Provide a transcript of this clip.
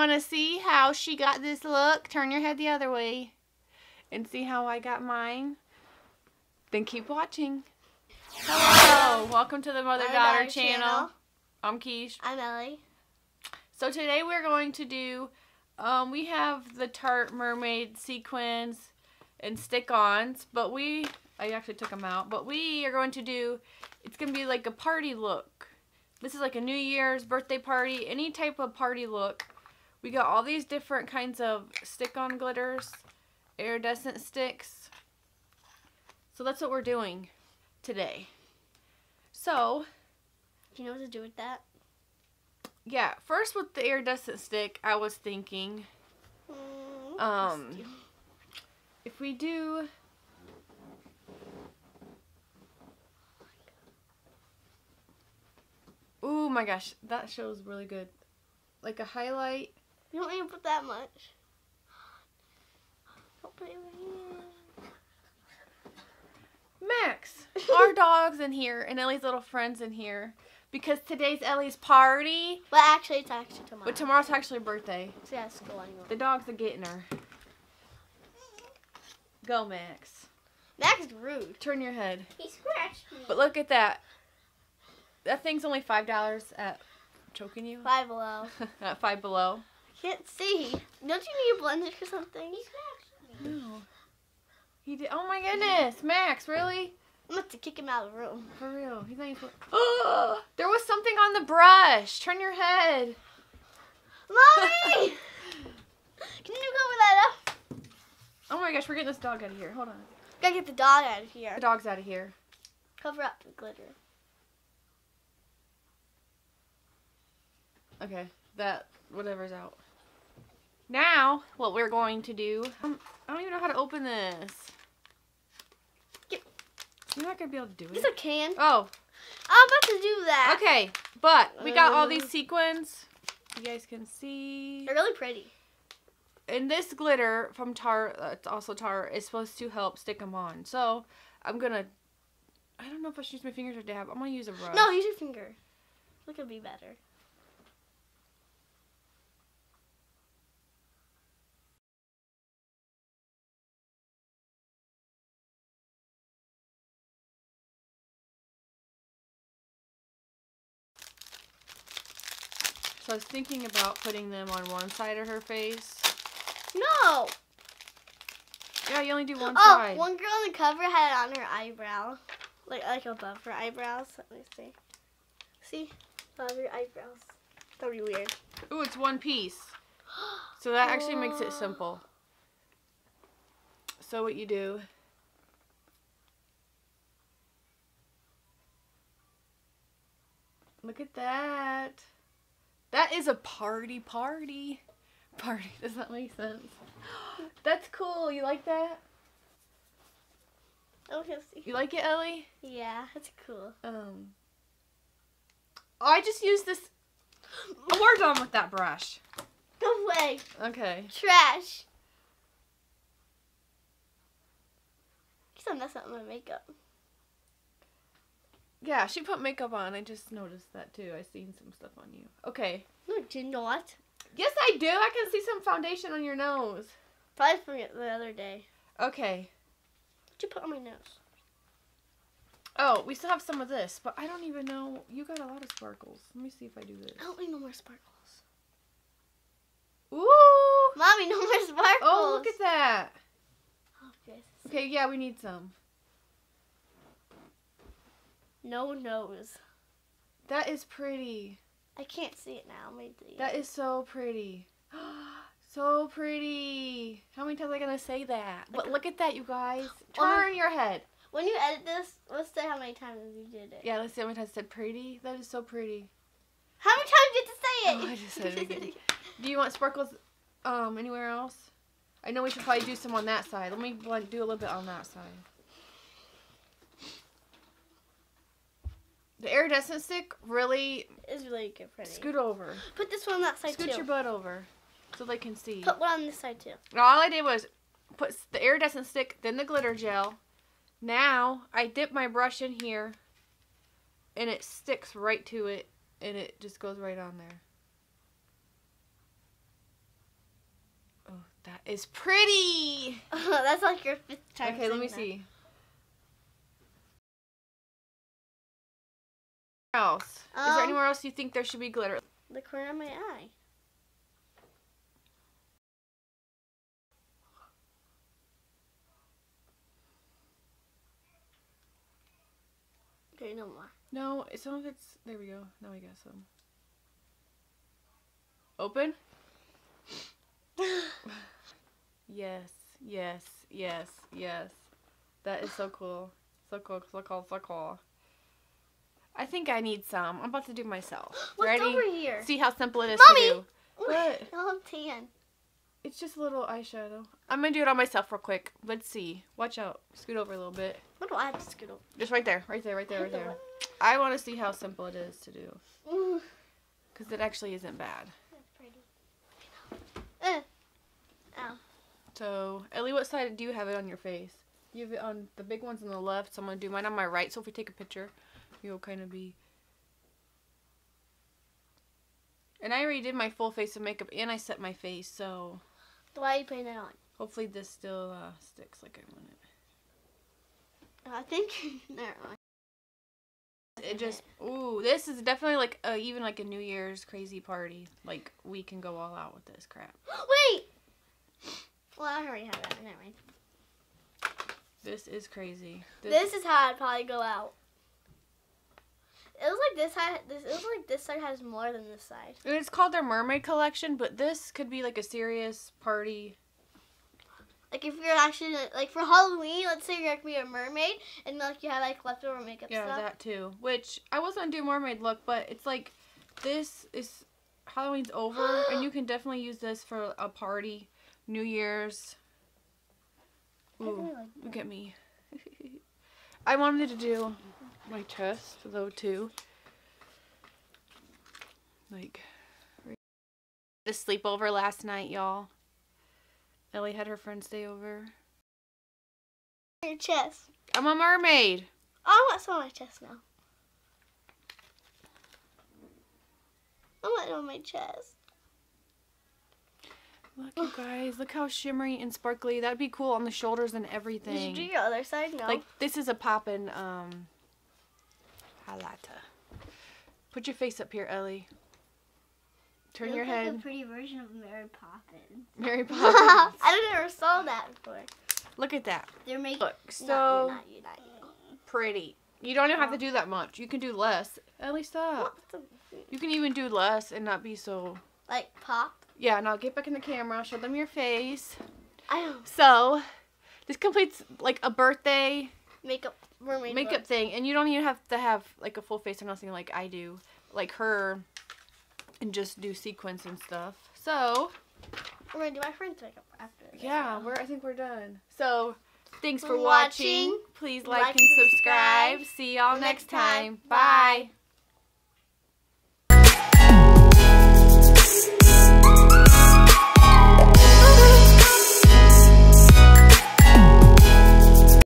want to see how she got this look? Turn your head the other way and see how I got mine. Then keep watching. Hello, welcome to the Mother-Daughter channel. I'm Keish. I'm Ellie. So today we're going to do, we have the Tarte mermaid sequins and stick-ons, but I actually took them out, but we are going to do, it's going to be like a party look. This is like a New Year's, birthday party, any type of party look. We got all these different kinds of stick-on glitters, iridescent sticks. So that's what we're doing today. So, do you know what to do with that? Yeah, first with the iridescent stick, I was thinking, if we do, oh my gosh, that shows really good. Like a highlight. You don't need to put that much. Don't put it in. Max, our dog's in here, and Ellie's little friend's in here. Because today's Ellie's party. But actually, it's actually tomorrow. But tomorrow's actually her birthday. So yeah, it's going on. The dogs are getting her. Go, Max. Max is rude. Turn your head. He scratched me. But look at that. That thing's only $5 at choking you. Five Below. At Five Below. I can't see. Don't you need a blender or something? He scratched me. No. He did. Oh my goodness, Max, really? I'm about to kick him out of the room. For real. He's not even. Oh, there was something on the brush. Turn your head. Mommy! Can you cover that up? Oh my gosh, we're getting this dog out of here. Hold on. Gotta get the dog out of here. The dog's out of here. Cover up the glitter. Okay, that whatever's out. Now, what we're going to do. I don't even know how to open this. You're not gonna be able to do it. Yes, I can. Oh. I'm about to do that. Okay, but we got all these sequins. You guys can see. They're really pretty. And this glitter from Tarte, it's also Tarte, is supposed to help stick them on. So, I'm gonna, I don't know if I should use my fingers or dab. I'm gonna use a brush. No, use your finger. Look, it'll be better. So I was thinking about putting them on one side of her face. No! Yeah, you only do one Oh, side. one girl on the cover had it on her eyebrow. Like above her eyebrows. Let me see. See? Above her eyebrows. That'd be weird. Ooh, it's one piece. So that actually makes it simple. So what you do... Look at that. That is a party. Party. Does that make sense? That's cool. You like that? Okay, see. You like it, Ellie? Yeah, that's cool. Oh, I just used this. We're done with that brush. No way. Okay. Trash. Guess I messed up my makeup. Yeah, she put makeup on. I just noticed that too. I seen some stuff on you. Okay. No, I did not. Yes, I do. I can see some foundation on your nose. Probably from the other day. Okay. What'd you put on my nose? Oh, we still have some of this, but I don't even know. You got a lot of sparkles. Let me see if I do this. I don't need no more sparkles. Ooh! Mommy, no more sparkles. Oh, look at that. Okay. Okay, yeah, we need some. No nose. That is pretty. I can't see it now. That is so pretty. So pretty. How many times am I going to say that? But look at that, you guys. Turn your head. When you edit this, let's say how many times you did it. Yeah, let's see how many times I said pretty. That is so pretty. How many times did you have to say it? Oh, I just said it again. Do you want sparkles anywhere else? I know we should probably do some on that side. Let me do a little bit on that side. The iridescent stick really is really good, pretty. Scoot over. Put this one on that side too. Scoot your butt over so they can see. Put one on this side too. All I did was put the iridescent stick, then the glitter gel. Now I dip my brush in here and it sticks right to it and it just goes right on there. That is pretty. That's like your 5th time. Okay, let me see. Else? Is there anywhere else you think there should be glitter? The corner of my eye. Okay, no more. No, some of it's. There we go. Now we got some. Open? Yes, yes, yes, yes. That is so cool. So cool, so cool, so cool. I think I need some. I'm about to do myself. What's Ready? over here? See how simple it is Mommy! to do. What? I'm tan. It's just a little eyeshadow. I'm going to do it on myself real quick. Let's see. Watch out. Scoot over a little bit. What do I have to scoot over? Just right there. Right there, right there, right there. I want to see how simple it is to do. Because it actually isn't bad. That's pretty. Ow. So, Ellie, what side do you have it on your face? You have it on the big ones on the left, so I'm going to do mine on my right. So if we take a picture, you'll kind of be... And I already did my full face of makeup, and I set my face, so... Why are you putting it on? Hopefully this still sticks like I want it. I think... Never mind. It just... Ooh, this is definitely like even like a New Year's crazy party. Like, we can go all out with this crap. Wait! Well, I already have that. Never mind. This is crazy. This is how I'd probably go out. It was like this side. It was like this side has more than this side. And it's called their mermaid collection, but this could be like a serious party. Like if you're actually like for Halloween, let's say you're gonna be a mermaid, and like you have like leftover makeup stuff. Yeah, that too. Which I was gonna do mermaid look, but it's like this is Halloween's over, and you can definitely use this for a party, New Year's. Ooh, look at me. I wanted to do my chest though too. Like the sleepover last night, y'all. Ellie had her friends stay over. Your chest. I'm a mermaid. Oh, I want some on my chest now. I want it on my chest. Look, you guys. Look how shimmery and sparkly. That'd be cool on the shoulders and everything. Did you do your other side? No. Like, this is a poppin', highlighter. Put your face up here, Ellie. Turn your head. Like a pretty version of Mary Poppins. Mary Poppins. I never saw that before. Look at that. They're making. Look, so not you. pretty. You don't even have to do that much. You can do less. Ellie, stop. You can even do less and not be so... Like pop? Yeah, now get back in the camera. Show them your face. I know. So, this completes like a birthday Mermaid makeup thing. And you don't even have to have like a full face or nothing like I do. Like her. And just do sequins and stuff. So, we're going to do my friend's makeup after this. Yeah, I think we're done. So, thanks for watching. Please like and subscribe. See y'all next time. Bye.